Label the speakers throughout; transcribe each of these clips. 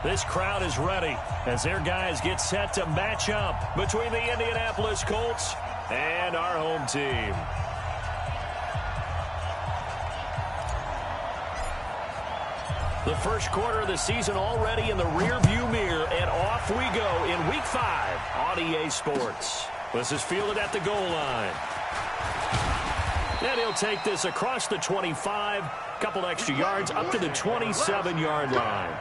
Speaker 1: This crowd is ready as their guys get set to match up between the Indianapolis Colts and our home team. The first quarter of the season already in the rearview mirror, and off we go in Week 5 on EA Sports. This is fielded at the goal line. And he'll take this across the 25, couple extra yards up to the 27-yard line.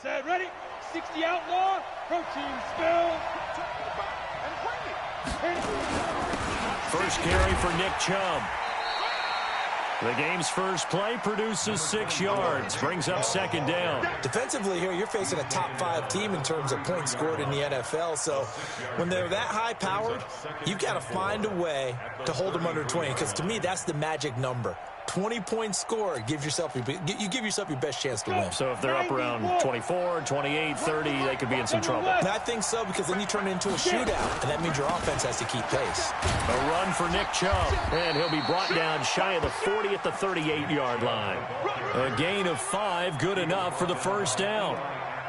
Speaker 2: Set, ready, 60 outlaw, protein spill.
Speaker 1: First carry for Nick Chubb. The game's first play produces 6 yards, brings up second down.
Speaker 3: Defensively here, you're facing a top 5 team in terms of points scored in the NFL, so when they're that high-powered, you've got to find a way to hold them under 20, because to me, that's the magic number. 20 points scored, you give yourself your best chance to win.
Speaker 1: So if they're up around 24, 28, 30, they could be in some trouble.
Speaker 3: And I think so, because then you turn it into a shootout, and that means your offense has to keep pace.
Speaker 1: A run for Nick Chubb, and he'll be brought down shy of the 40 at the 38-yard line. A gain of 5, good enough for the first down.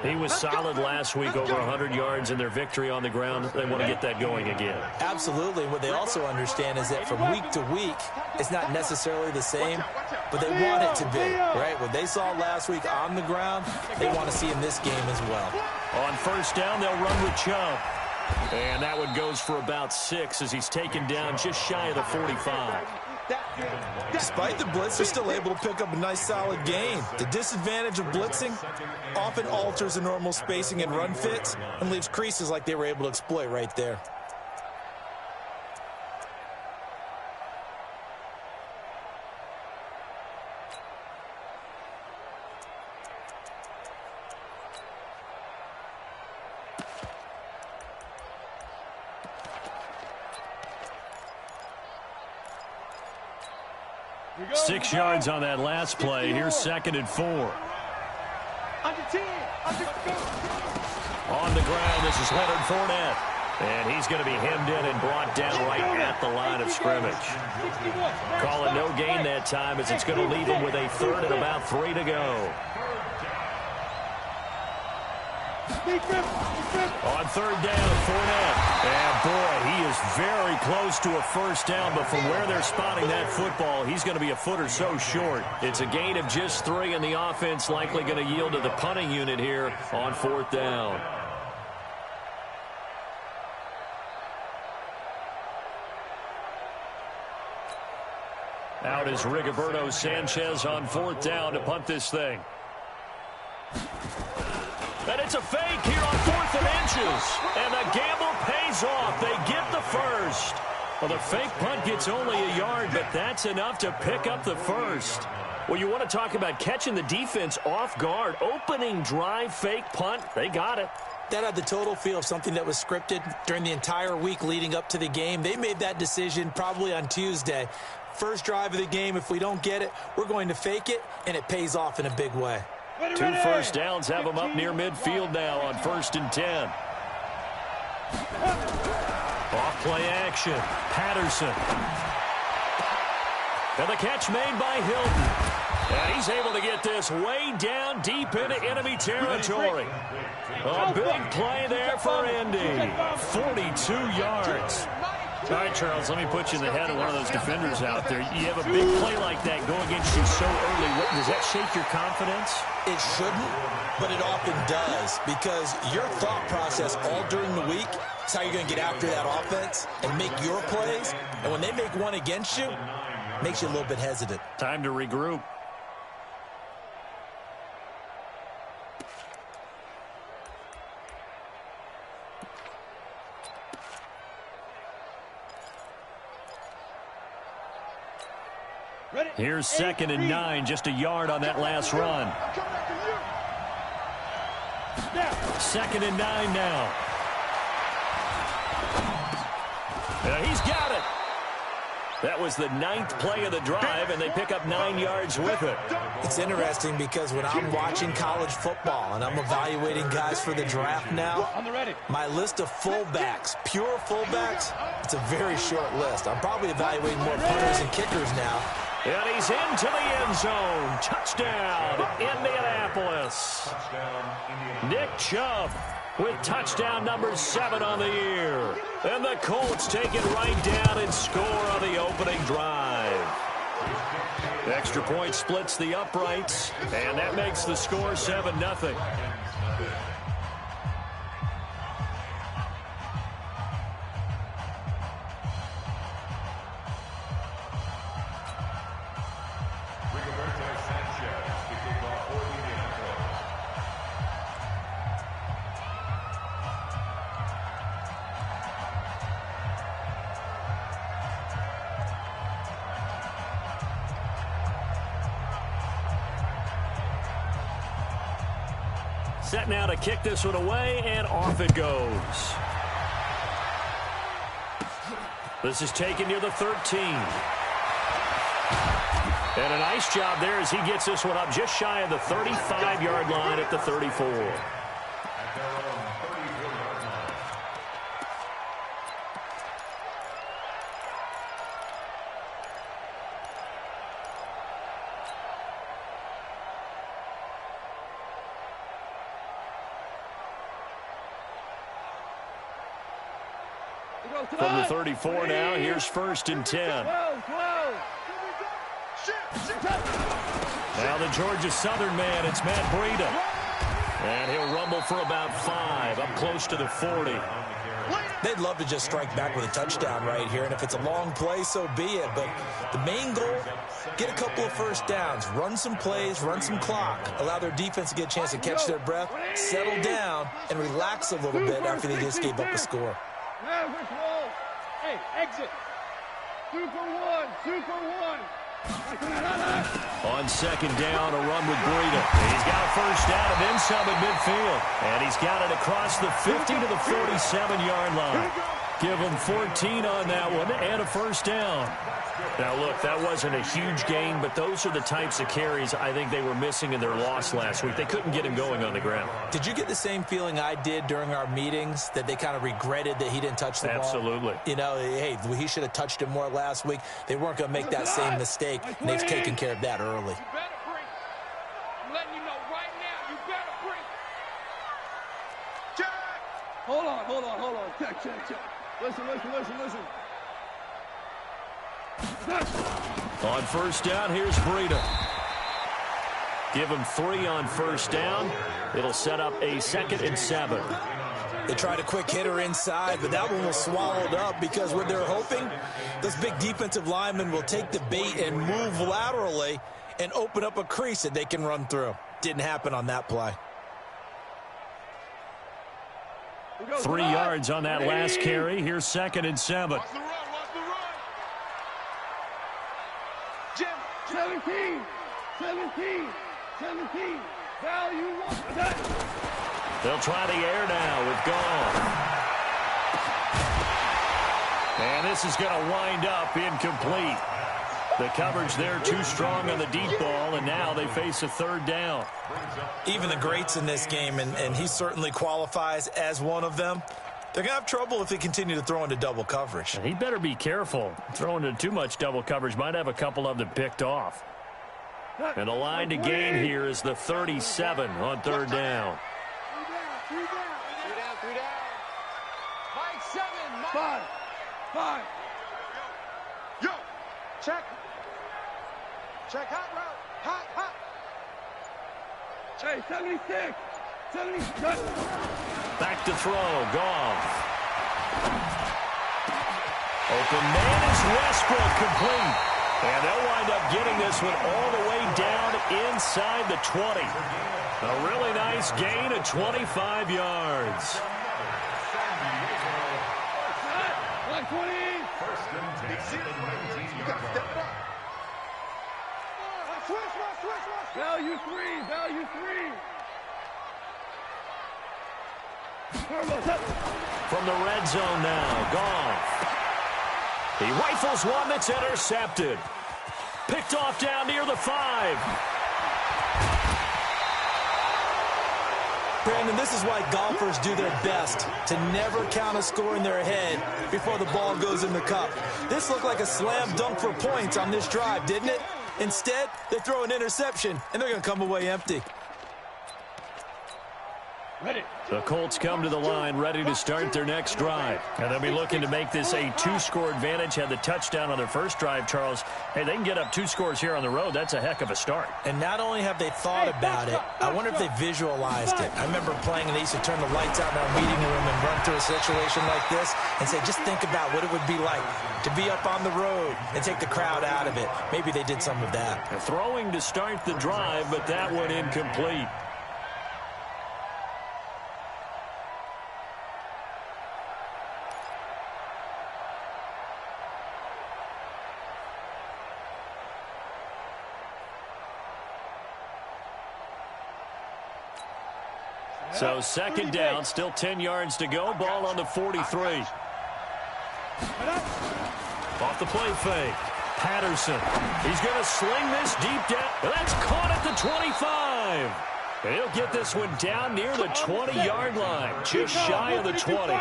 Speaker 1: He was solid last week, over 100 yards in their victory on the ground. They want to get that going again.
Speaker 3: Absolutely. What they also understand is that from week to week, it's not necessarily the same, but they want it to be, right? What they saw last week on the ground, they want to see in this game as well.
Speaker 1: On first down, they'll run with Chubb. And that one goes for about 6 as he's taken down just shy of the 45.
Speaker 3: Despite the blitz, they're still able to pick up a nice solid gain. The disadvantage of blitzing often alters the normal spacing and run fits and leaves creases like they were able to exploit right there.
Speaker 1: Six yards on that last play. Here's 2nd and 4. On the ground, this is Leonard Fournette. And he's going to be hemmed in and brought down right at the line of scrimmage. Call it no gain that time as it's going to leave him with a 3rd and about 3 to go. On 3rd down, Fournette. And boy, he is very close to a first down, but from where they're spotting that football, he's going to be a foot or so short. It's a gain of just 3, and the offense likely going to yield to the punting unit here on 4th down. Out is Rigoberto Sanchez on 4th down to punt this thing. And it's a fake here on 4th and inches. And the gamble pays off. They get the first. Well, the fake punt gets only a yard, but that's enough to pick up the first. Well, you want to talk about catching the defense off guard. Opening drive, fake punt. They got it.
Speaker 3: That had the total feel of something that was scripted during the entire week leading up to the game. They made that decision probably on Tuesday. First drive of the game, if we don't get it, we're going to fake it, and it pays off in a big way.
Speaker 1: 2 first downs have them up near midfield now on 1st and 10. Off play action. Patterson. And the catch made by Hilton. And he's able to get this way down deep into enemy territory. A big play there for Indy. 42 yards. All right, Charles, let me put you in the head of one of those defenders out there. You have a big play like that go against you so early. Does that shake your confidence?
Speaker 3: It shouldn't, but it often does, because your thought process all during the week is how you're going to get after that offense and make your plays. And when they make one against you, it makes you a little bit hesitant.
Speaker 1: Time to regroup. Here's 2nd and 9, just a yard on that last run. 2nd and 9 now. He's got it. That was the 9th play of the drive, and they pick up 9 yards with it.
Speaker 3: It's interesting because when I'm watching college football and I'm evaluating guys for the draft now, my list of fullbacks, pure fullbacks, it's a very short list. I'm probably evaluating more punters and kickers now.
Speaker 1: And he's into the end zone. Touchdown, Indianapolis. Nick Chubb with touchdown number 7 on the year. And the Colts take it right down and score on the opening drive. Extra point splits the uprights, and that makes the score 7-0. Set now to kick this one away, and off it goes. This is taken near the 13. And a nice job there as he gets this one up just shy of the 35-yard line at the 34. From the 34 now, here's 1st and 10. Now the Georgia Southern man, it's Matt Breida. And he'll rumble for about 5, up close to the 40.
Speaker 3: They'd love to just strike back with a touchdown right here, and if it's a long play, so be it. But the main goal, get a couple of first downs, run some plays, run some clock, allow their defense to get a chance to catch their breath, settle down, and relax a little bit after they just gave up a score.
Speaker 2: Hey, exit. Super one.
Speaker 1: On 2nd down, a run with Breida. He's got a first down and then some at midfield. And he's got it across the 50 to the 47-yard line. Give him 14 on that one and a first down. Now, look, that wasn't a huge gain, but those are the types of carries I think they were missing in their loss last week. They couldn't get him going on the ground.
Speaker 3: Did you get the same feeling I did during our meetings, that they kind of regretted that he didn't touch the ball?
Speaker 1: Absolutely.
Speaker 3: You know, hey, he should have touched him more last week. They weren't going to make that same mistake, and they've taken care of that early.
Speaker 2: I'm letting you know right now, you better bring. Check. Hold on. Check. Listen.
Speaker 1: On first down, here's Breida. Give him 3 on first down. It'll set up a 2nd and 7.
Speaker 3: They tried a quick hitter inside, but that one was swallowed up because what they're hoping, those big defensive linemen will take the bait and move laterally and open up a crease that they can run through. Didn't happen on that play.
Speaker 1: 3 yards on that last carry. Here's 2nd and 7.
Speaker 2: Watch the run. Jim, 17. Value one.
Speaker 1: They'll try the air now with Goff. And this is going to wind up incomplete. The coverage there too strong on the deep ball, and now they face a 3rd down.
Speaker 3: Even the greats in this game, and he certainly qualifies as one of them, they're going to have trouble if they continue to throw into double coverage.
Speaker 1: And he better be careful. Throwing into too much double coverage might have a couple of them picked off. And the line to gain here is the 37 on 3rd down.
Speaker 2: 3 down. Mike 7. 5. Yo. Check hot route. Hot. Hey, 76.
Speaker 1: Back to throw. Goff. Open man is Westbrook, complete. And they'll wind up getting this one all the way down inside the 20. A really nice gain of 25 yards.
Speaker 2: 120. Switch. Value 3.
Speaker 1: From the red zone now, Goff. He rifles one that's intercepted. Picked off down near the 5.
Speaker 3: Brandon, this is why golfers do their best to never count a score in their head before the ball goes in the cup. This looked like a slam dunk for points on this drive, didn't it? Instead, they throw an interception, and they're going to come away empty.
Speaker 1: The Colts come to the line ready to start their next drive. And they'll be looking to make this a 2-score advantage. Had the touchdown on their first drive, Charles. Hey, they can get up 2 scores here on the road. That's a heck of a start.
Speaker 3: And not only have they thought about it, I wonder if they visualized it. I remember playing, and they used to turn the lights out in our meeting room and run through a situation like this and say, just think about what it would be like to be up on the road and take the crowd out of it. Maybe they did some of that.
Speaker 1: They're throwing to start the drive, but that one incomplete. So second down, still 10 yards to go. Ball on the 43. Off the play fake. Patterson. He's going to sling this deep down. That's caught at the 25. He'll get this one down near the 20-yard line. Just shy of the 20.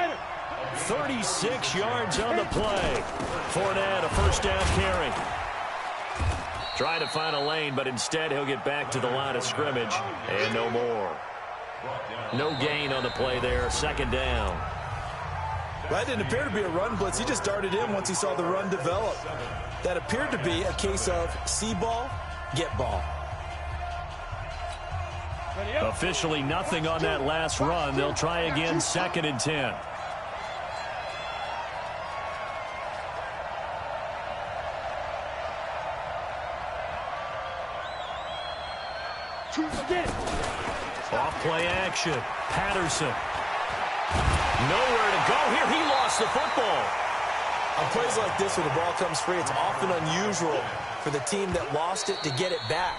Speaker 1: 36 yards on the play. Fournette, a first down carry. Trying to find a lane, but instead he'll get back to the line of scrimmage. And no more. No gain on the play there. Second down.
Speaker 3: Well, that didn't appear to be a run blitz. He just darted in once he saw the run develop. That appeared to be a case of see ball, get ball.
Speaker 1: Officially nothing on that last run. They'll try again, 2nd and 10. Off play action. Patterson. Nowhere to go here. He lost the football.
Speaker 3: On plays like this, when the ball comes free, it's often unusual for the team that lost it to get it back.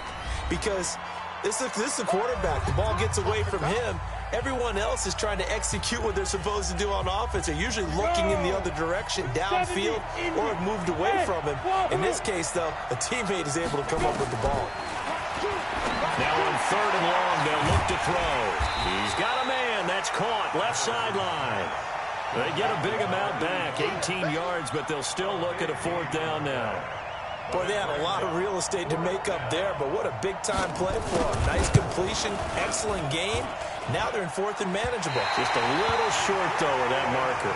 Speaker 3: Because this is the quarterback. The ball gets away from him. Everyone else is trying to execute what they're supposed to do on offense. They're usually looking in the other direction, downfield, or have moved away from him. In this case, though, a teammate is able to come up with the ball.
Speaker 1: Now on 3rd and long, they'll look to throw. He's got a man. That's caught. Left sideline. They get a big amount back, 18 yards, but they'll still look at a 4th down now.
Speaker 3: Boy, they had a lot of real estate to make up there, but what a big-time play for them. Nice completion, excellent game. Now they're in 4th and manageable.
Speaker 1: Just a little short, though, of that marker.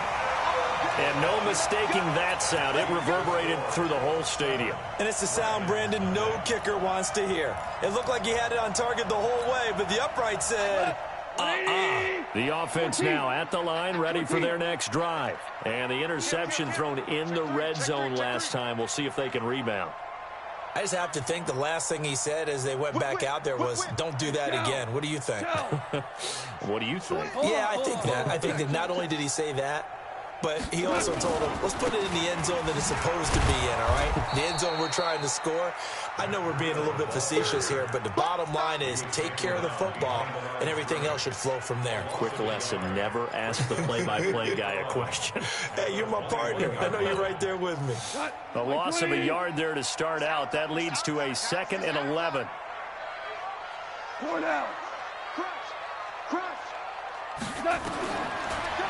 Speaker 1: And no mistaking that sound. It reverberated through the whole stadium.
Speaker 3: And it's the sound, Brandon, no kicker wants to hear. It looked like he had it on target the whole way, but the upright said,
Speaker 1: The offense now at the line, ready for their next drive. And the interception thrown in the red zone last time. We'll see if they can rebound.
Speaker 3: I just have to think the last thing he said as they went back out there was, don't do that again. What do you think?
Speaker 1: What do you think?
Speaker 3: Yeah, I think that. I think that not only did he say that, but he also told him, let's put it in the end zone that it's supposed to be in, all right? The end zone we're trying to score. I know we're being a little bit facetious here, but the bottom line is take care of the football, and everything else should flow from there.
Speaker 1: Quick lesson, never ask the play-by-play guy a question.
Speaker 3: Hey, you're my partner. I know you're right there with me.
Speaker 1: A loss of a yard there to start out. That leads to a 2nd and 11.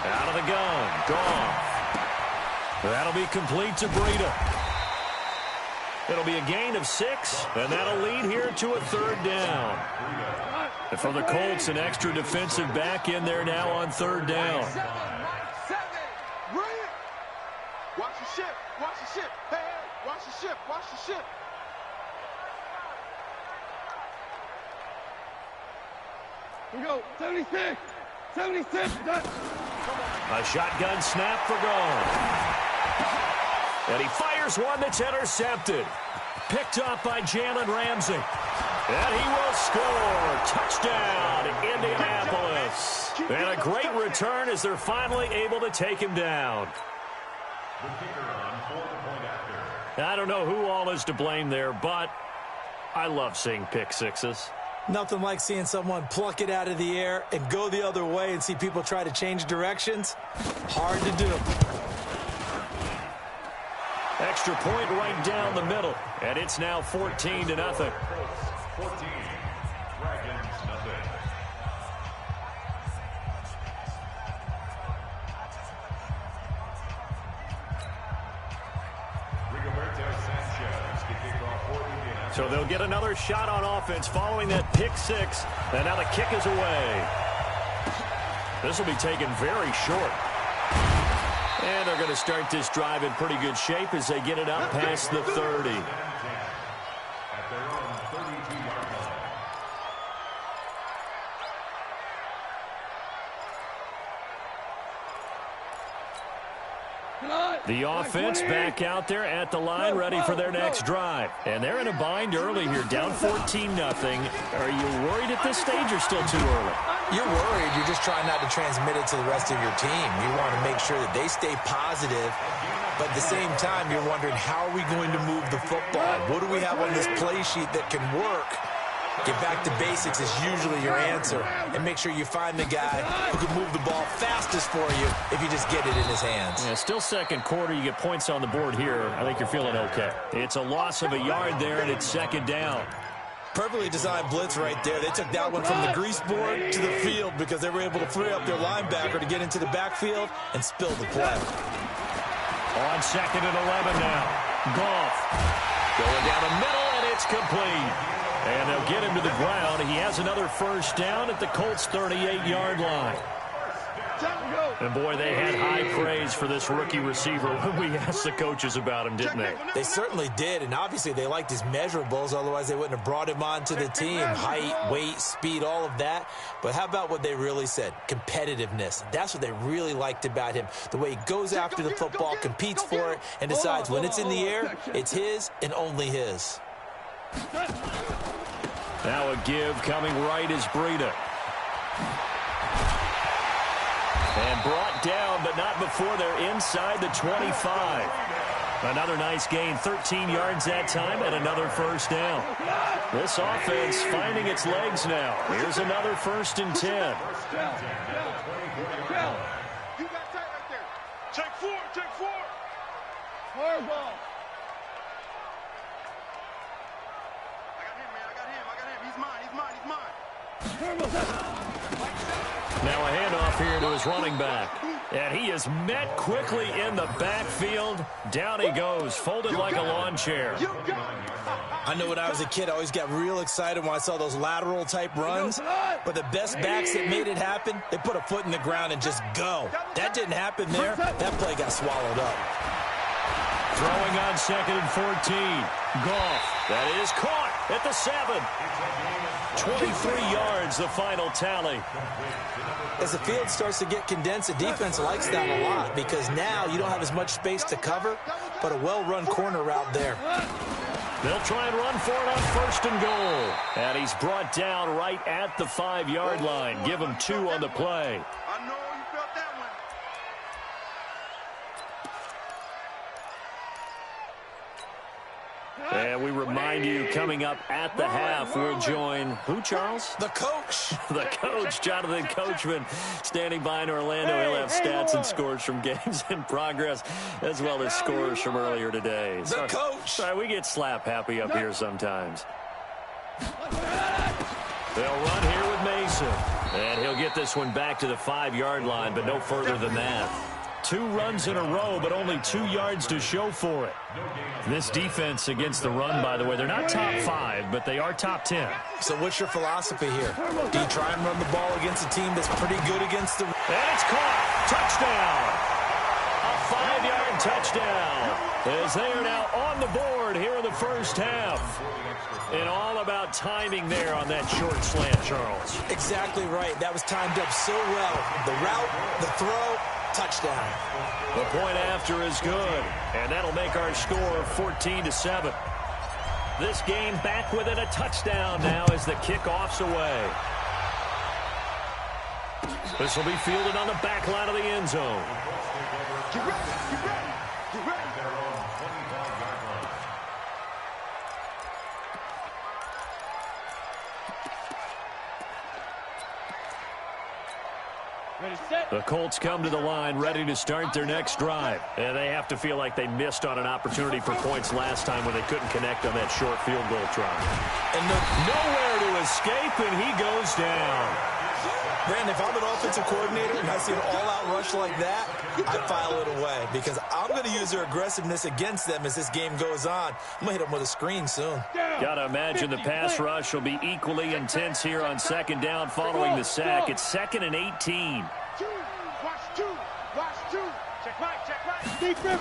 Speaker 1: Out of the gun. Goff. That'll be complete to Breida. It'll be a gain of 6, and that'll lead here to a 3rd down. And for the Colts, an extra defensive back in there now on 3rd down.
Speaker 2: Watch the ship. Watch the ship. Hey, hey, watch the ship. Watch the ship. Here we go. 76. 76. Done.
Speaker 1: A shotgun snap for Goff. And he fires one that's intercepted. Picked up by Jalen Ramsey. And he will score. Touchdown, Indianapolis. And a great return as they're finally able to take him down. I don't know who all is to blame there, but I love seeing pick sixes.
Speaker 3: Nothing like seeing someone pluck it out of the air and go the other way and see people try to change directions. Hard to do.
Speaker 1: extra point right down the middle. And it's now 14-0.
Speaker 4: 14, Dragons, nothing.
Speaker 1: So they'll get another shot on offense following that pick six. And now the kick is away. This will be taken very short. And they're going to start this drive in pretty good shape as they get it up past the 30.
Speaker 4: At their own 32-yard line.
Speaker 1: The offense back out there at the line, ready for their next drive. And they're in a bind early here, down 14-0. Are you worried at this stage or still too early?
Speaker 3: You're worried. You're just trying not to transmit it to the rest of your team. You want to make sure that they stay positive. But at the same time, you're wondering, how are we going to move the football? What do we have on this play sheet that can work? Get back to basics is usually your answer. And make sure you find the guy who can move the ball fastest for you if you just get it in his hands.
Speaker 1: Yeah, still second quarter. You get points on the board here. I think you're feeling okay. It's a loss of a yard there, and it's second down.
Speaker 3: Perfectly designed blitz right there. They took that one from the grease board to the field because they were able to free up their linebacker to get into the backfield and spill the play.
Speaker 1: On second and 11 now. Goff going down the middle, and it's complete. And they'll get him to the ground. He has another first down at the Colts' 38-yard line. And, boy, they had high praise for this rookie receiver when we asked the coaches about him, didn't they?
Speaker 3: They certainly did, and obviously they liked his measurables. Otherwise, they wouldn't have brought him onto the team. Height, weight, speed, all of that. But how about what they really said? Competitiveness. That's what they really liked about him. The way he goes after the football, competes for it, and decides when it's in the air, it's his and only his.
Speaker 1: Now a give coming right is Breida. And brought down, but not before they're inside the 25. Another nice gain, 13 yards that time, and another first down. This offense finding its legs now. Here's another 1st and 10.
Speaker 2: You got tight right there. Take four. Hard ball. He's mine.
Speaker 1: Now a handoff here to his running back. And he is met quickly in the backfield. Down he goes, folded like a lawn chair.
Speaker 3: I know when I was a kid, I always got real excited when I saw those lateral type runs. But the best backs that made it happen, they put a foot in the ground and just go. That didn't happen there. That play got swallowed up.
Speaker 1: Throwing on 2nd and 14. Goff. That is caught at the 7. 23 yards, the final tally.
Speaker 3: As the field starts to get condensed, the defense likes that a lot because now you don't have as much space to cover, but a well-run corner route there.
Speaker 1: They'll try and run for it on 1st and goal. And he's brought down right at the 5-yard line. Give him 2 on the play.
Speaker 2: I know you felt that one.
Speaker 1: And we remind you, coming up at the half, we'll join who, Charles?
Speaker 3: The coach.
Speaker 1: The coach, Jonathan Coachman, standing by in Orlando. He'll have stats and scores from games in progress, as well as scores from earlier today.
Speaker 3: The coach.
Speaker 1: Sorry, we get slap happy up here sometimes. They'll run here with Mason. And he'll get this one back to the 5-yard line, but no further than that. 2 runs in a row, but only 2 yards to show for it. This defense against the run, by the way, they're not top 5, but they are top 10.
Speaker 3: So what's your philosophy here? Do you try and run the ball against a team that's pretty good against the...
Speaker 1: And it's caught. Touchdown. A 5-yard touchdown. As they are now on the board here in the first half. And all about timing there on that short slant, Charles.
Speaker 3: Exactly right. That was timed up so well. The route, the throw, touchdown.
Speaker 1: The point after is good, and that'll make our score 14-7. This game back within a touchdown now as the kickoff's away. This will be fielded on the back line of the end zone.
Speaker 2: Get ready.
Speaker 1: The Colts come to the line ready to start their next drive. And they have to feel like they missed on an opportunity for points last time when they couldn't connect on that short field goal try.
Speaker 3: And
Speaker 1: nowhere to escape, and he goes down.
Speaker 3: Brandon, if I'm an offensive coordinator and I see an all-out rush like that, I file it away because I'm going to use their aggressiveness against them as this game goes on. I'm going to hit them with a screen soon.
Speaker 1: Got to imagine the pass rush will be equally intense here on second down following the sack. It's 2nd and 18.
Speaker 2: Watch two. Check right. Deep grip.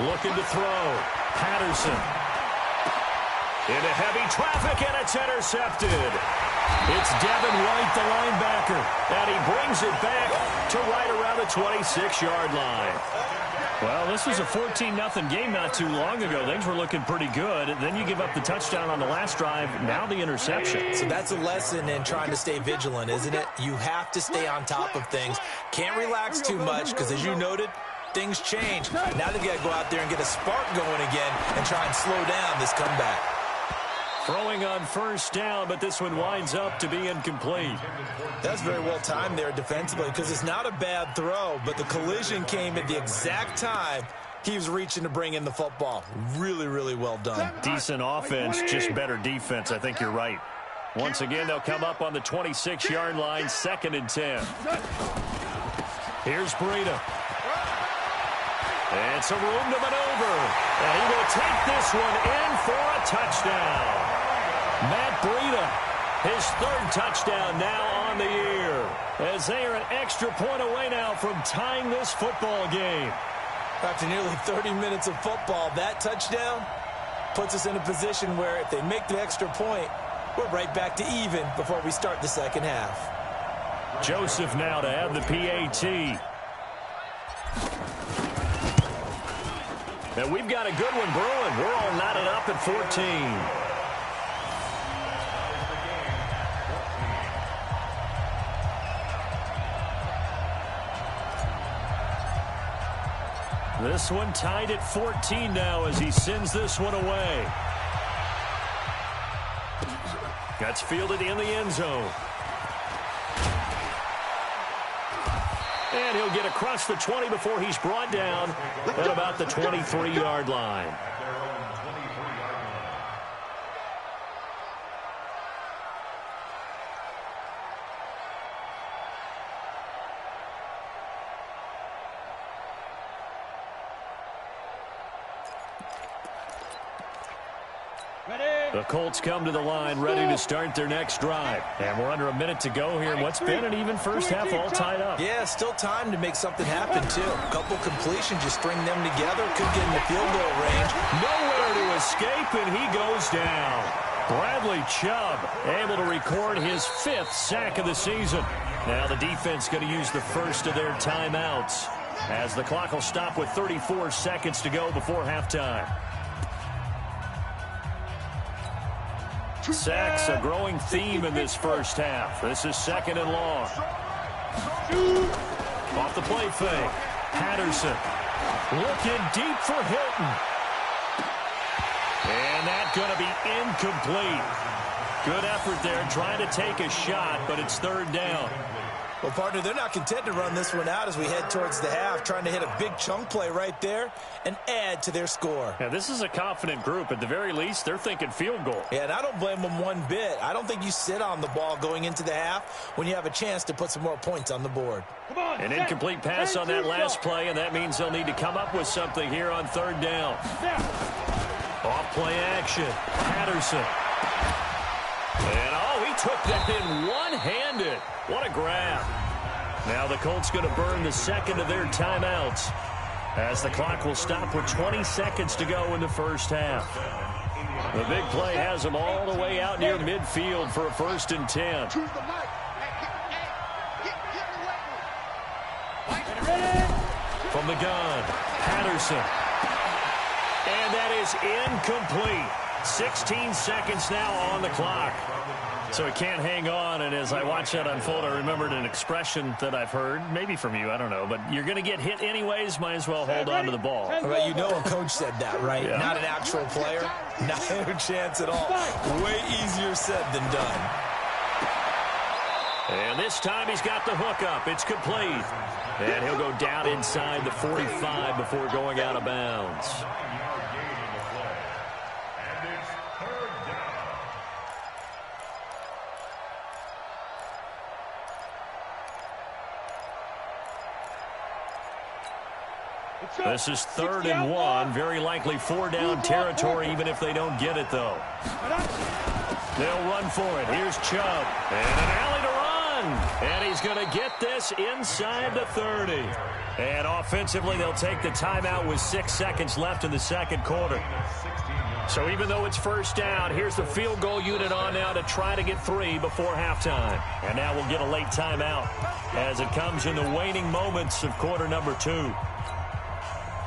Speaker 1: Looking to throw. Patterson. Into heavy traffic, and it's intercepted. It's Devin White, the linebacker, and he brings it back to right around the 26-yard line. Well, this was a 14-0 game not too long ago. Things were looking pretty good. Then you give up the touchdown on the last drive, now the interception.
Speaker 3: So that's a lesson in trying to stay vigilant, isn't it? You have to stay on top of things. Can't relax too much because, as you noted, things change. Now they've got to go out there and get a spark going again and try and slow down this comeback.
Speaker 1: Throwing on first down, but this one winds up to be incomplete.
Speaker 3: That's very well timed there defensively because it's not a bad throw, but the collision came at the exact time he was reaching to bring in the football. Really, really well done.
Speaker 1: Decent offense, just better defense. I think you're right. Once again, they'll come up on the 26-yard line, 2nd and 10. Here's Breida. It's a room to maneuver, and he will take this one in for a touchdown. Matt Breida, his 3rd touchdown now on the year, as they are an extra point away now from tying this football game.
Speaker 3: After nearly 30 minutes of football, that touchdown puts us in a position where if they make the extra point, we're right back to even before we start the second half.
Speaker 1: Joseph now to add the PAT. And we've got a good one brewing. We're all knotted up at 14. This one tied at 14 now as he sends this one away. That's fielded in the end zone. And he'll get across the 20 before he's brought down at about the 23-yard line. The Colts come to the line ready to start their next drive. And we're under a minute to go here. What's been an even first half all tied up.
Speaker 3: Yeah, still time to make something happen, too. A couple completions, just string them together. Could get in the field goal range.
Speaker 1: Nowhere to escape, and he goes down. Bradley Chubb able to record his 5th sack of the season. Now the defense going to use the first of their timeouts as the clock will stop with 34 seconds to go before halftime. Sacks, a growing theme in this first half. This is 2nd and long. Off the play fake. Patterson looking deep for Hilton. And that's going to be incomplete. Good effort there trying to take a shot, but it's 3rd down.
Speaker 3: Well, partner, they're not content to run this one out as we head towards the half, trying to hit a big chunk play right there and add to their score.
Speaker 1: Yeah, this is a confident group. At the very least, they're thinking field goal.
Speaker 3: Yeah, and I don't blame them one bit. I don't think you sit on the ball going into the half when you have a chance to put some more points on the board.
Speaker 1: An incomplete pass on that last play, and that means they'll need to come up with something here on 3rd down. Off play action. Patterson. And, he took that in one-handed. What a grab. Now the Colts going to burn the 2nd of their timeouts as the clock will stop with 20 seconds to go in the first half. The big play has them all the way out near midfield for a 1st and 10. From the gun, Patterson. And that is incomplete. 16 seconds now on the clock. So he can't hang on, and as I watch that unfold, I remembered an expression that I've heard, maybe from you, I don't know, but you're going to get hit anyways, might as well hold on to the ball.
Speaker 3: Well, you know a coach said that, right?
Speaker 1: Yeah.
Speaker 3: Not an actual player. Not a chance at all. Way easier said than done.
Speaker 1: And this time he's got the hook up. It's complete. And he'll go down inside the 45 before going out of bounds. This is 3rd and 1. Very likely 4-down territory, even if they don't get it, though. They'll run for it. Here's Chubb. And an alley to run. And he's going to get this inside the 30. And offensively, they'll take the timeout with 6 seconds left in the second quarter. So even though it's 1st down, here's the field goal unit on now to try to get 3 before halftime. And now we'll get a late timeout as it comes in the waning moments of quarter number 2.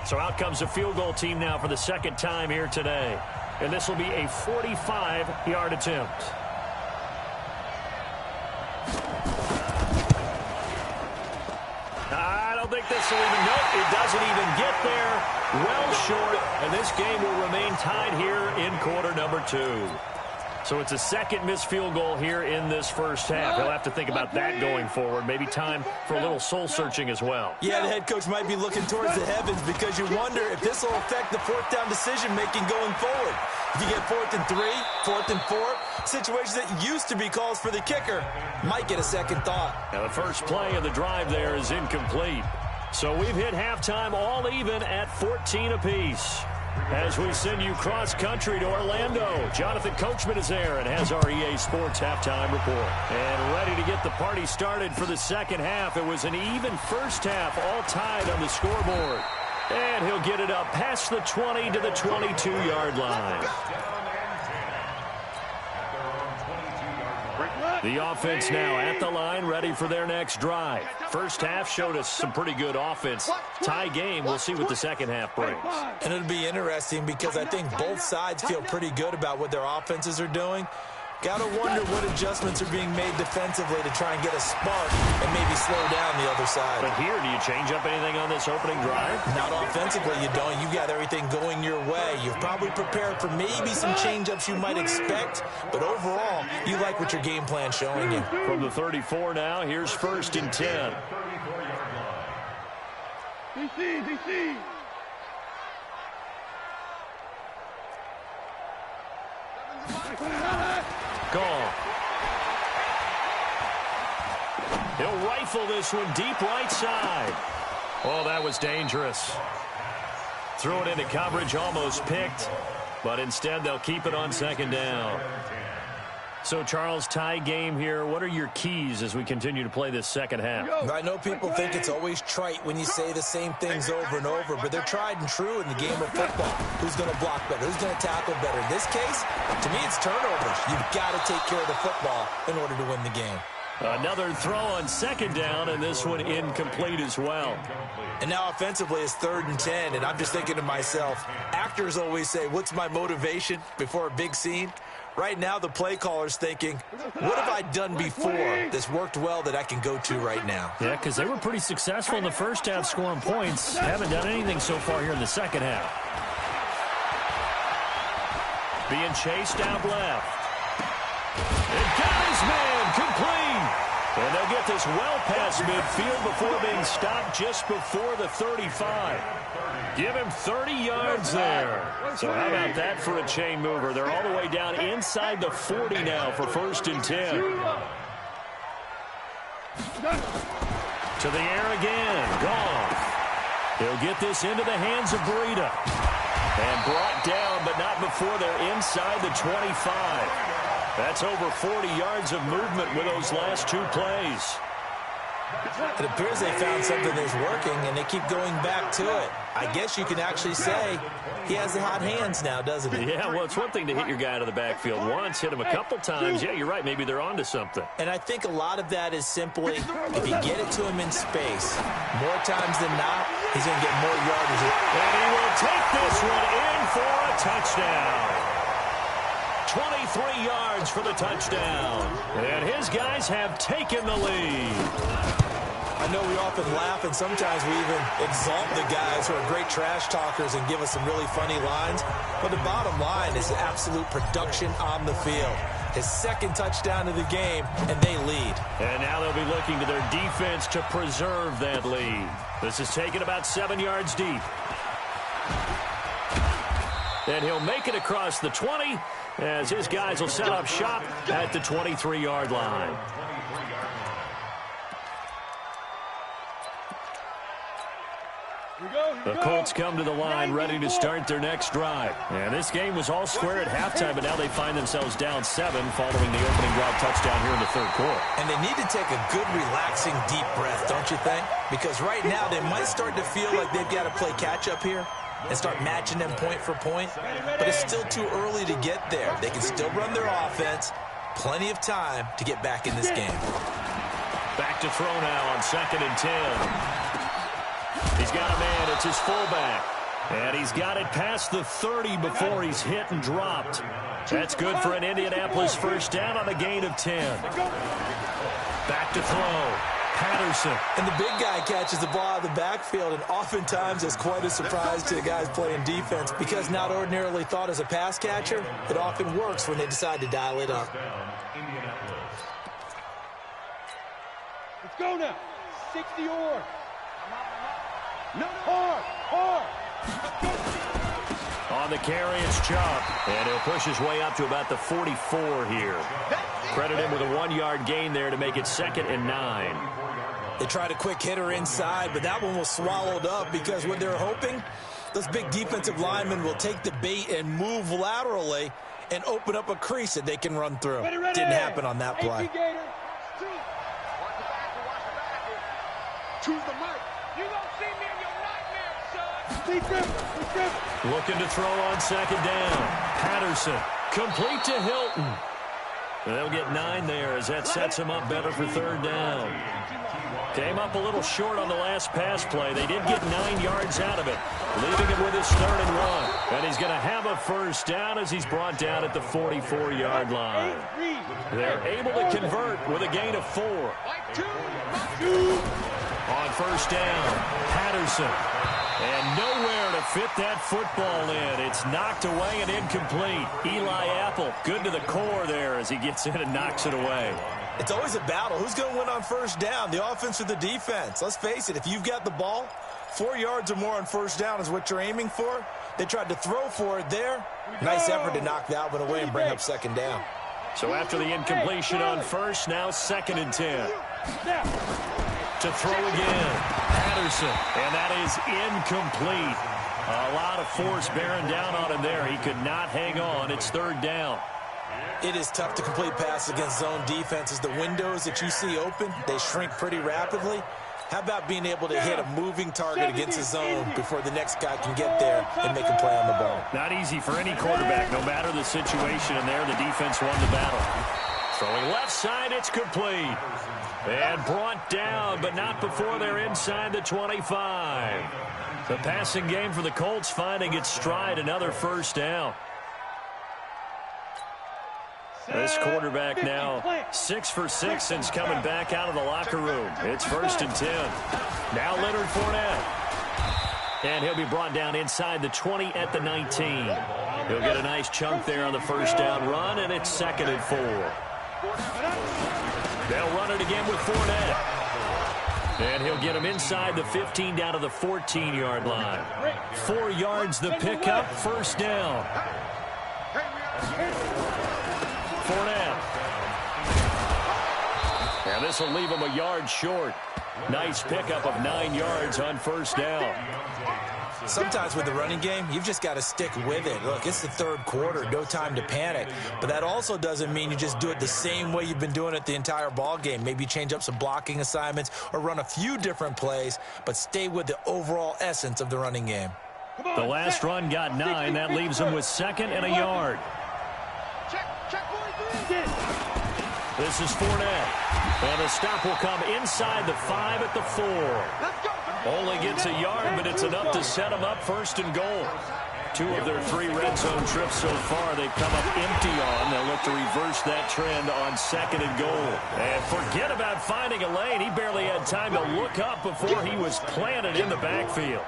Speaker 1: So out comes the field goal team now for the 2nd time here today. And this will be a 45-yard attempt. I don't think this will even, nope, it doesn't even get there. Well short, and this game will remain tied here in quarter number 2. So it's a 2nd missed field goal here in this 1st half. He'll have to think about that going forward. Maybe time for a little soul-searching as well.
Speaker 3: Yeah, the head coach might be looking towards the heavens because you wonder if this will affect the 4th down decision-making going forward. If you get 4th and 3, 4th and 4, situations that used to be calls for the kicker might get a second thought.
Speaker 1: Now the first play of the drive there is incomplete. So we've hit halftime all even at 14 apiece. As we send you cross-country to Orlando, Jonathan Coachman is there and has our EA Sports halftime report. And ready to get the party started for the 2nd half. It was an even 1st half, all tied on the scoreboard. And he'll get it up past the 20 to the 22-yard line. The offense now at the line, ready for their next drive. 1st half showed us some pretty good offense. Tie game, we'll see what the 2nd half brings.
Speaker 3: And it'll be interesting because I think both sides feel pretty good about what their offenses are doing. Got to wonder what adjustments are being made defensively to try and get a spark and maybe slow down the other side.
Speaker 1: But here, do you change up anything on this opening drive?
Speaker 3: Not offensively, you don't. You got everything going your way. You've probably prepared for maybe some change-ups you might expect, but overall, you like what your game plan's showing you.
Speaker 1: From the 34 now, here's 1st and 10.
Speaker 2: DC.
Speaker 1: Gone. He'll rifle this one deep right side. Oh, that was dangerous. Threw it into coverage, almost picked, but instead they'll keep it on 2nd down. So, Charles, tie game here. What are your keys as we continue to play this 2nd half?
Speaker 3: I know people think it's always trite when you say the same things over and over, but they're tried and true in the game of football. Who's going to block better? Who's going to tackle better? In this case, to me, it's turnovers. You've got to take care of the football in order to win the game.
Speaker 1: Another throw on 2nd down, and this one incomplete as well.
Speaker 3: And now offensively it's 3rd and 10, and I'm just thinking to myself, actors always say, what's my motivation before a big scene? Right now the play caller's thinking, what have I done before that's worked well that I can go to right now?
Speaker 1: Yeah, because they were pretty successful in the 1st half scoring points. Haven't done anything so far here in the 2nd half. Being chased out left. And got his man complete. And they'll get this well past midfield before being stopped just before the 35. Give him 30 yards there. So how about that for a chain mover? They're all the way down inside the 40 now for 1st and 10. To the air again. Goff. He'll get this into the hands of Breida. And brought down, but not before they're inside the 25. That's over 40 yards of movement with those last 2 plays.
Speaker 3: It appears they found something that's working, and they keep going back to it. I guess you can actually say he has the hot hands now, doesn't he?
Speaker 1: Yeah, well, it's one thing to hit your guy out of the backfield once, hit him a couple times. Yeah, you're right. Maybe they're onto something.
Speaker 3: And I think a lot of that is simply if you get it to him in space, more times than not, he's going to get more yardage.
Speaker 1: And he will take this one in for a touchdown. 23 yards for the touchdown. And his guys have taken the lead.
Speaker 3: I know we often laugh, and sometimes we even exalt the guys who are great trash talkers and give us some really funny lines. But the bottom line is absolute production on the field. his second touchdown of the game, and they lead.
Speaker 1: And now they'll be looking to their defense to preserve that lead. This is taken about 7 yards deep. And he'll make it across the 20 as his guys will set up shop at the 23-yard line. The Colts come to the line ready to start their next drive. And this game was all square at halftime, but now they find themselves down 7 following the opening drive touchdown here in the third quarter.
Speaker 3: And they need to take a good, relaxing, deep breath, don't you think? Because right now they might start to feel like they've got to play catch-up here and start matching them point for point. But it's still too early to get there. They can still run their offense. Plenty of time to get back in this game.
Speaker 1: Back to throw now on 2nd and 10. He's got a man. It's his fullback. And he's got it past the 30 before he's hit and dropped. That's good for an Indianapolis first down on a gain of 10. Back to throw. Patterson.
Speaker 3: And the big guy catches the ball out of the backfield, and oftentimes it's quite a surprise to the guys playing defense because not ordinarily thought as a pass catcher, it often works when they decide to dial it up.
Speaker 5: Let's go now. 60 or. No, hard.
Speaker 1: On the carry, it's Chubb. And he'll push his way up to about the 44 here. Credit him with a 1-yard gain there to make it 2nd and 9.
Speaker 3: They tried a quick hitter inside, but that one was swallowed up because what they're hoping, those big defensive linemen will take the bait and move laterally and open up a crease that they can run through. Didn't happen on that play.
Speaker 2: Choose the mic.
Speaker 5: You gonna see me in your nightmares, son.
Speaker 1: Looking to throw on 2nd down. Patterson, complete to Hilton. They'll get 9 there as that sets him up better for 3rd down. Came up a little short on the last pass play. They did get 9 yards out of it, leaving him with his 3rd and 1. And he's going to have a first down as he's brought down at the 44-yard line. They're able to convert with a gain of 4. On 1st down, Patterson. And nowhere to fit that football in. It's knocked away and incomplete. Eli Apple, good to the core there as he gets in and knocks it away.
Speaker 3: It's always a battle. Who's going to win on 1st down, the offense or the defense? Let's face it, if you've got the ball, 4 yards or more on 1st down is what you're aiming for. They tried to throw for it there. Nice effort to knock that one away and bring up 2nd down.
Speaker 1: So after the incompletion on 1st, now 2nd and 10. To throw again, Patterson, and that is incomplete. A lot of force bearing down on him there. He could not hang on. It's 3rd down.
Speaker 3: It is tough to complete passes against zone defenses. The windows that you see open, they shrink pretty rapidly. How about being able to hit a moving target against a zone before the next guy can get there and make a play on the ball?
Speaker 1: Not easy for any quarterback, no matter the situation, and there the defense won the battle. Throwing left side, it's complete. And brought down, but not before they're inside the 25. The passing game for the Colts finding its stride, another first down. This quarterback now 6 for 6 since coming back out of the locker room. It's 1st and 10. Now Leonard Fournette. And he'll be brought down inside the 20 at the 19. He'll get a nice chunk there on the first down run, and it's 2nd and 4. They'll run it again with Fournette. And he'll get him inside the 15 down to the 14-yard line. 4 yards the pickup, first down. Fournette. And this will leave him a yard short. Nice pickup of 9 yards on first down.
Speaker 3: Sometimes with the running game, you've just got to stick with it. Look, it's the 3rd quarter, no time to panic. But that also doesn't mean you just do it the same way you've been doing it the entire ball game. Maybe change up some blocking assignments or run a few different plays, but stay with the overall essence of the running game.
Speaker 1: The last run got 9. That leaves him with 2nd and a yard. This is Fournette. And the stop will come inside the 5 at the 4. Only gets a yard, but it's enough to set him up 1st and goal. 2 of their 3 red zone trips so far they've come up empty on. They'll look to reverse that trend on 2nd and goal. And forget about finding a lane. He barely had time to look up before he was planted in the backfield.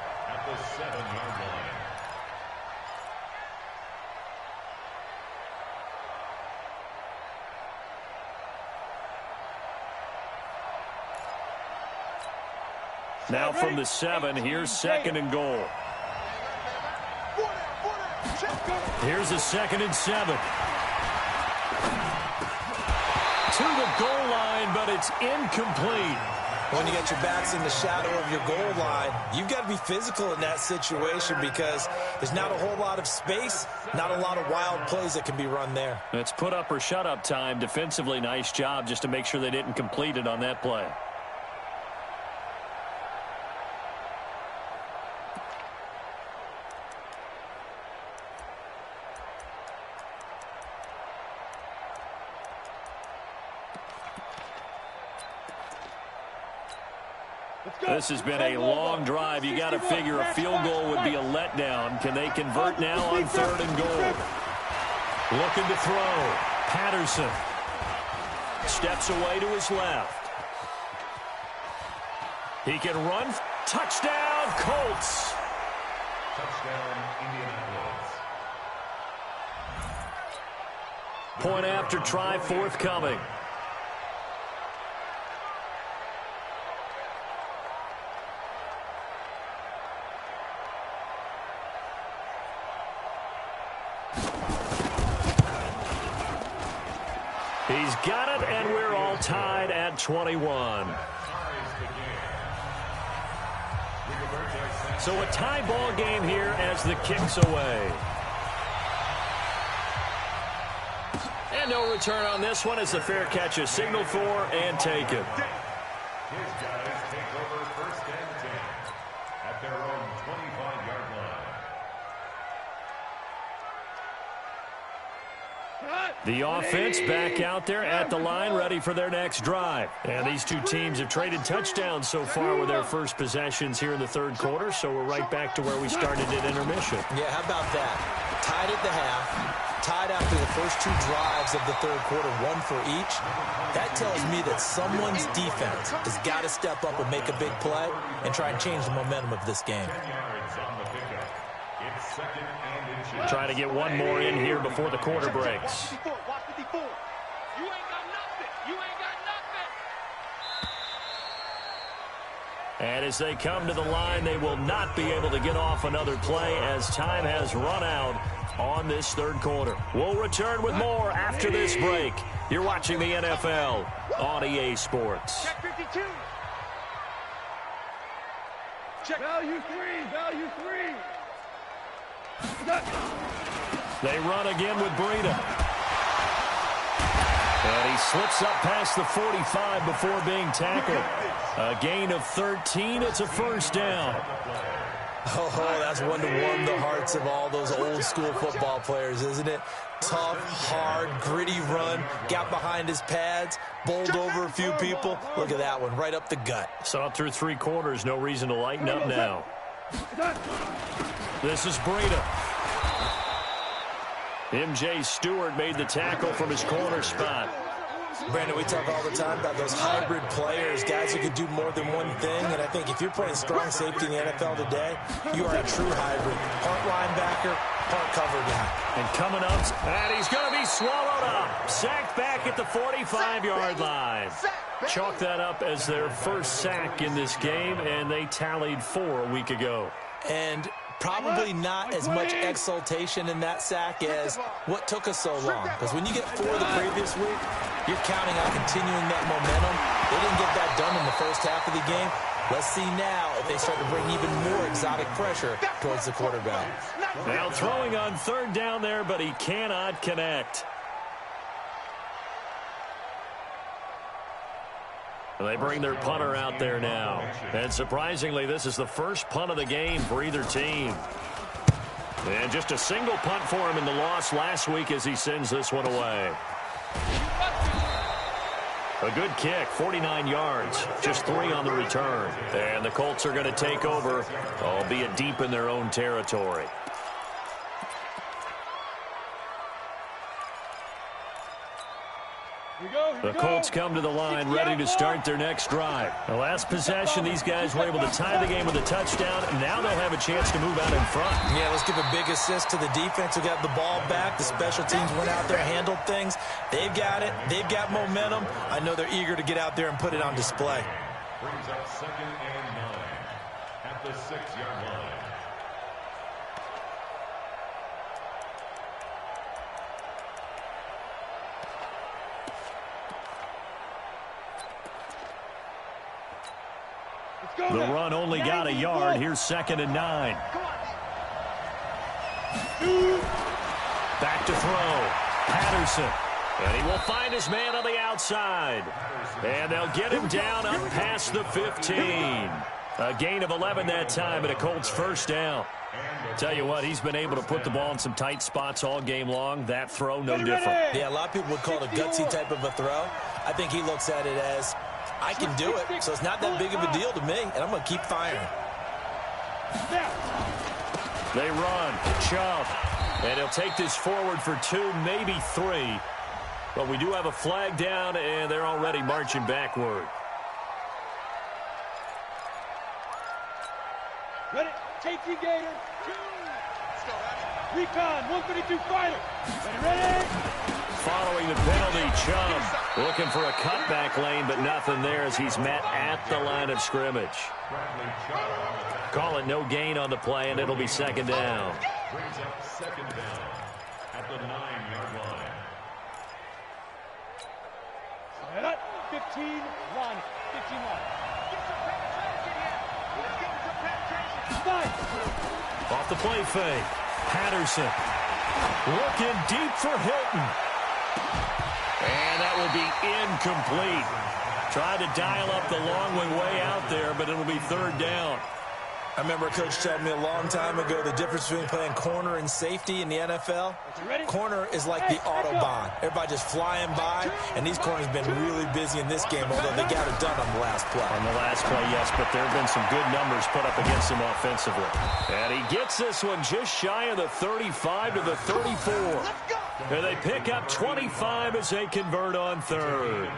Speaker 1: Now from the 7, here's 2nd and goal. Here's a 2nd and 7. To the goal line, but it's incomplete.
Speaker 3: When you get your backs in the shadow of your goal line, you've got to be physical in that situation because there's not a whole lot of space, not a lot of wild plays that can be run there.
Speaker 1: It's put up or shut up time. Defensively, nice job just to make sure they didn't complete it on that play. This has been a long drive. You got to figure a field goal would be a letdown. Can they convert now on 3rd and goal? Looking to throw. Patterson steps away to his left. He can run. Touchdown, Colts.
Speaker 4: Touchdown, Indianapolis.
Speaker 1: Point after try forthcoming. He's got it, and we're all tied at 21. So a tie ball game here as the kick's away. And no return on this one as the fair catch is signaled for and taken.
Speaker 4: His guys take over 1st and 10 at their own 25-yard line.
Speaker 1: The offense back out there at the line, ready for their next drive. And these two teams have traded touchdowns so far with their first possessions here in the 3rd quarter, so we're right back to where we started at intermission.
Speaker 3: Yeah, how about that? Tied at the half, tied after the first 2 drives of the 3rd quarter, 1 for each. That tells me that someone's defense has got to step up and make a big play and try and change the momentum of this game.
Speaker 4: 10 yards on the pickup. It's 2nd and inches.
Speaker 1: Trying to get one more in here before the quarter breaks.
Speaker 5: Watch 54. You ain't got nothing. You ain't got nothing.
Speaker 1: And as they come to the line, they will not be able to get off another play as time has run out on this 3rd quarter. We'll return with more after this break. You're watching the NFL on EA Sports.
Speaker 5: Check 52. Check. Value 3. Value 3.
Speaker 1: They run again with Breida. And he slips up past the 45 before being tackled. A gain of 13. It's a 1st down.
Speaker 3: Oh, that's one to warm the hearts of all those old school football players, isn't it? Tough, hard, gritty run. Got behind his pads, bowled over a few people. Look at that one, right up the gut.
Speaker 1: Saw it through 3 quarters. No reason to lighten up now. This is Breida. M.J. Stewart made the tackle from his corner spot.
Speaker 3: Brandon, we talk all the time about those hybrid players, guys who can do more than one thing, and I think if you're playing strong safety in the NFL today, you are a true hybrid. Part linebacker, part cover guy.
Speaker 1: And coming up, and he's going to be swallowed up. Sacked back at the 45-yard line. Chalk that up as their first sack in this game, and they tallied 4 a week ago.
Speaker 3: And probably not as much exultation in that sack as what took us so long. Because when you get 4 the previous week, you're counting on continuing that momentum. They didn't get that done in the first half of the game. Let's see now if they start to bring even more exotic pressure towards the quarterback.
Speaker 1: Now throwing on 3rd down there, but he cannot connect. They bring their punter out there now. And surprisingly, this is the first punt of the game for either team. And just a single punt for him in the loss last week as he sends this one away. A good kick, 49 yards, just 3 on the return. And the Colts are going to take over, albeit deep in their own territory. The Colts come to the line ready to start their next drive. The last possession, these guys were able to tie the game with a touchdown. Now they'll have a chance to move out in front.
Speaker 3: Yeah, let's give a big assist to the defense who got the ball back. The special teams went out there, handled things. They've got it. They've got momentum. I know they're eager to get out there and put it on display.
Speaker 4: Brings up 2nd and 9. at the 6-yard line.
Speaker 1: The run only got a yard. Here's 2nd and 9. Back to throw. Patterson. And he will find his man on the outside. And they'll get him down up past the 15. A gain of 11 that time, and a Colts first down. Tell you what, he's been able to put the ball in some tight spots all game long. That throw, no different.
Speaker 3: Yeah, a lot of people would call it a gutsy type of a throw. I think he looks at it as, I can do it, so it's not that big of a deal to me, and I'm going to keep firing.
Speaker 1: They run. Chubb. And he'll take this forward for 2, maybe 3. But we do have a flag down, and they're already marching backward.
Speaker 5: Ready? Take you, Gator. Recon, 132 fighter. Ready?
Speaker 1: Following the penalty, Chubb looking for a cutback lane, but nothing there as he's met at the line of scrimmage. Call it no gain on the play, and it'll be 2nd down.
Speaker 4: Brings up 2nd down at the 9-yard line.
Speaker 5: 15 line. 15 line.
Speaker 1: Off the play fake. Patterson looking deep for Hilton. And that will be incomplete. Tried to dial up the long way out there, but it'll be 3rd down.
Speaker 3: I remember a coach telling me a long time ago the difference between playing corner and safety in the NFL. Corner is like the Autobahn. Everybody just flying by, and these corners have been really busy in this game, although they got it done on the last play.
Speaker 1: On the last play, yes, but there have been some good numbers put up against him offensively. And he gets this one just shy of the 35 to the 34. And they pick up 25 as they convert on 3rd.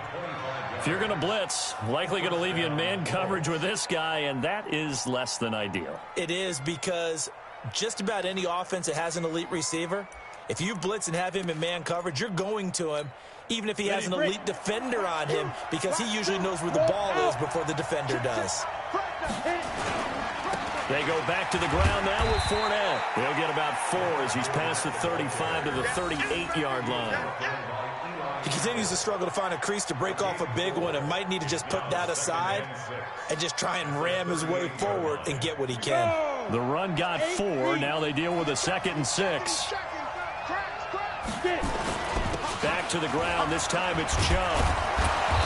Speaker 1: If you're going to blitz, likely going to leave you in man coverage with this guy, and that is less than ideal.
Speaker 3: It is, because just about any offense that has an elite receiver, if you blitz and have him in man coverage, you're going to him, even if he has an elite defender on him, because he usually knows where the ball is before the defender does.
Speaker 1: They go back to the ground now with Fournette. He'll get about 4 as he's past the 35 to the 38-yard line.
Speaker 3: He continues to struggle to find a crease to break off a big one and might need to just put that aside and just try and ram his way forward and get what he can.
Speaker 1: The run got 4. Now they deal with a 2nd and 6. Back to the ground. This time it's Chubb.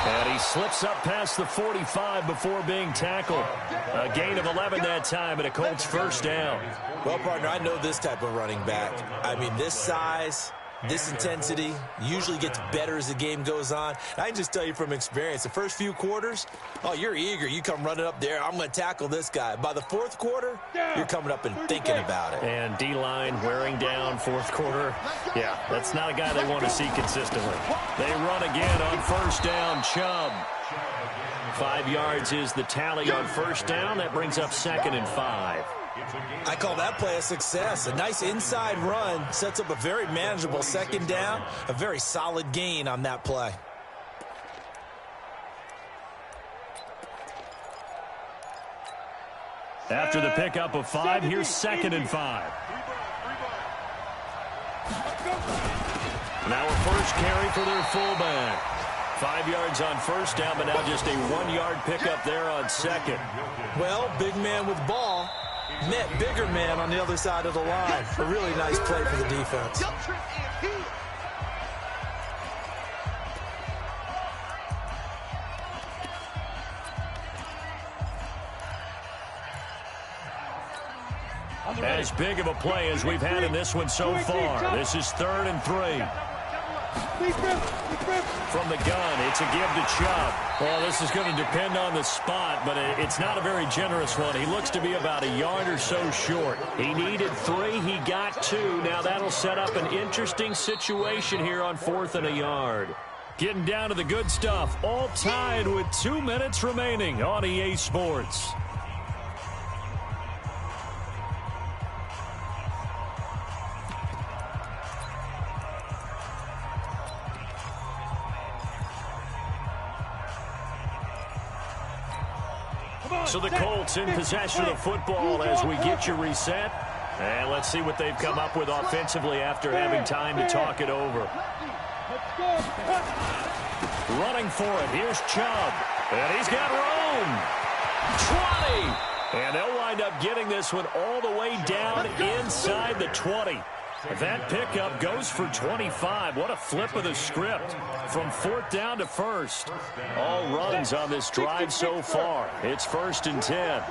Speaker 1: And he slips up past the 45 before being tackled. A gain of 11 that time, and a Colts first down.
Speaker 3: Well, partner, I know this type of running back. I mean, this size, this intensity usually gets better as the game goes on. I can just tell you from experience, the first few quarters, oh, you're eager. You come running up there. I'm going to tackle this guy. By the 4th quarter, you're coming up and thinking about it.
Speaker 1: And D-line wearing down 4th quarter. Yeah, that's not a guy they want to see consistently. They run again on first down. Chubb. 5 yards is the tally on first down. That brings up 2nd and 5.
Speaker 3: I call that play a success. A nice inside run sets up a very manageable 2nd down, a very solid gain on that play.
Speaker 1: After the pickup of 5, here's 2nd and 5. Now a first carry for their fullback. 5 yards on first down, but now just a 1-yard pickup there on 2nd.
Speaker 3: Well, big man with ball met bigger man on the other side of the line. A really nice play for the defense.
Speaker 1: As big of a play as we've had in this one so far. This is 3rd and 3. From the gun, it's a give to Chubb. Well, this is going to depend on the spot, but it's not a very generous one. He looks to be about a yard or so short. He needed 3. He got 2. Now that'll set up an interesting situation here on 4th and a yard. Getting down to the good stuff. All tied with 2 minutes remaining on EA Sports. So the Colts in possession of the football as we get you reset. And let's see what they've come up with offensively after having time to talk it over. Running for it. Here's Chubb. And he's got room. 20. And they'll wind up getting this one all the way down inside the 20. That pickup goes for 25. What a flip of the script from 4th down to 1st. All runs on this drive so far. It's 1st and 10.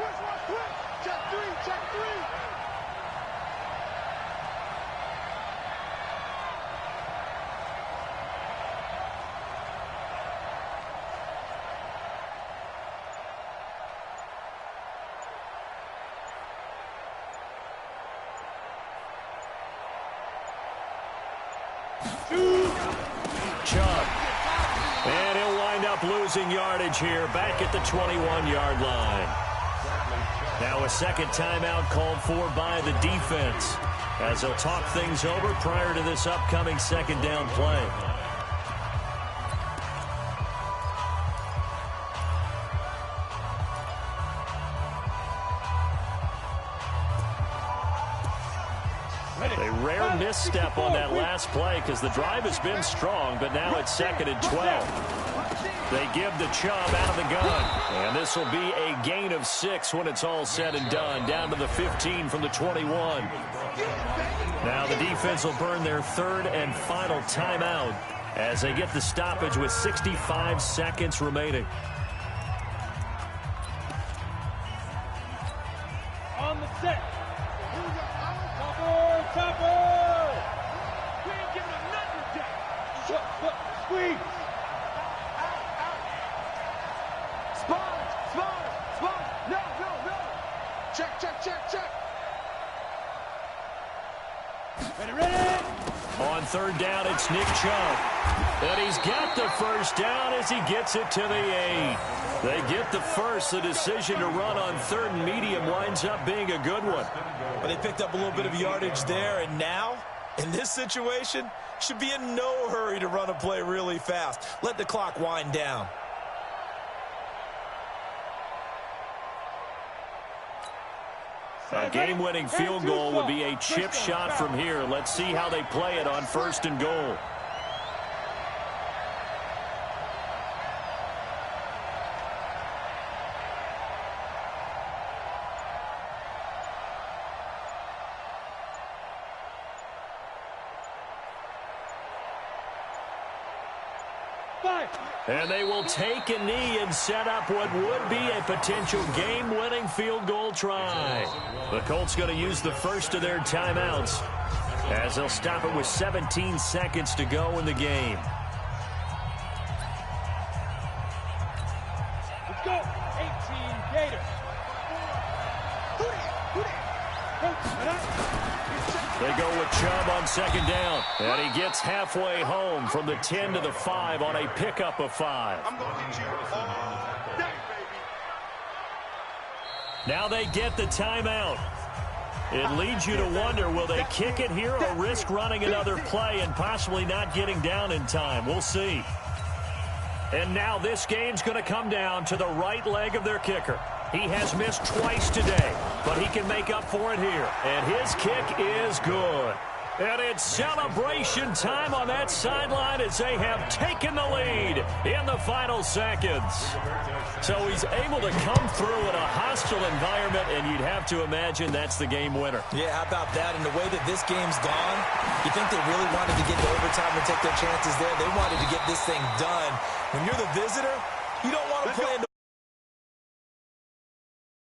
Speaker 1: Chubb. And he'll wind up losing yardage here back at the 21-yard line. Now a second timeout called for by the defense as they'll talk things over prior to this upcoming second down play. A rare misstep on that last play because the drive has been strong, but now it's 2nd and 12. They give the Chubb out of the gun, and this will be a gain of 6 when it's all said and done, down to the 15 from the 21. Now the defense will burn their 3rd and final timeout as they get the stoppage with 65 seconds remaining.
Speaker 5: On the set. Topper! We ain't giving him nothing to take. Squeeze!
Speaker 2: Spot! No! Check!
Speaker 5: Ready!
Speaker 1: On 3rd down, it's Nick Chubb. And he's got the first down as he gets it to the 8. They get the first. The decision to run on 3rd and medium winds up being a good one.
Speaker 3: Well, they picked up a little bit of yardage there, and now, in this situation, should be in no hurry to run a play really fast. Let the clock wind down.
Speaker 1: A game-winning field goal would be a chip shot from here. Let's see how they play it on 1st and goal. And they will take a knee and set up what would be a potential game-winning field goal try. The Colts going to use the first of their timeouts as they'll stop it with 17 seconds to go in the game.
Speaker 5: Let's go. 18 Gators.
Speaker 1: They go with Chubb on 2nd down. And he gets halfway home from the 10 to the 5 on a pickup of 5.
Speaker 2: I'm going to get you all day, baby.
Speaker 1: Now they get the timeout. It leads you to wonder, will they kick it here or risk running another play and possibly not getting down in time? We'll see. And now this game's going to come down to the right leg of their kicker. He has missed twice today, but he can make up for it here. And his kick is good. And it's celebration time on that sideline as they have taken the lead in the final seconds. So he's able to come through in a hostile environment, and you'd have to imagine that's the game winner.
Speaker 3: Yeah, how about that? And the way that this game's gone, you think they really wanted to get to overtime and take their chances there? They wanted to get this thing done. When you're the visitor, you don't want to play in the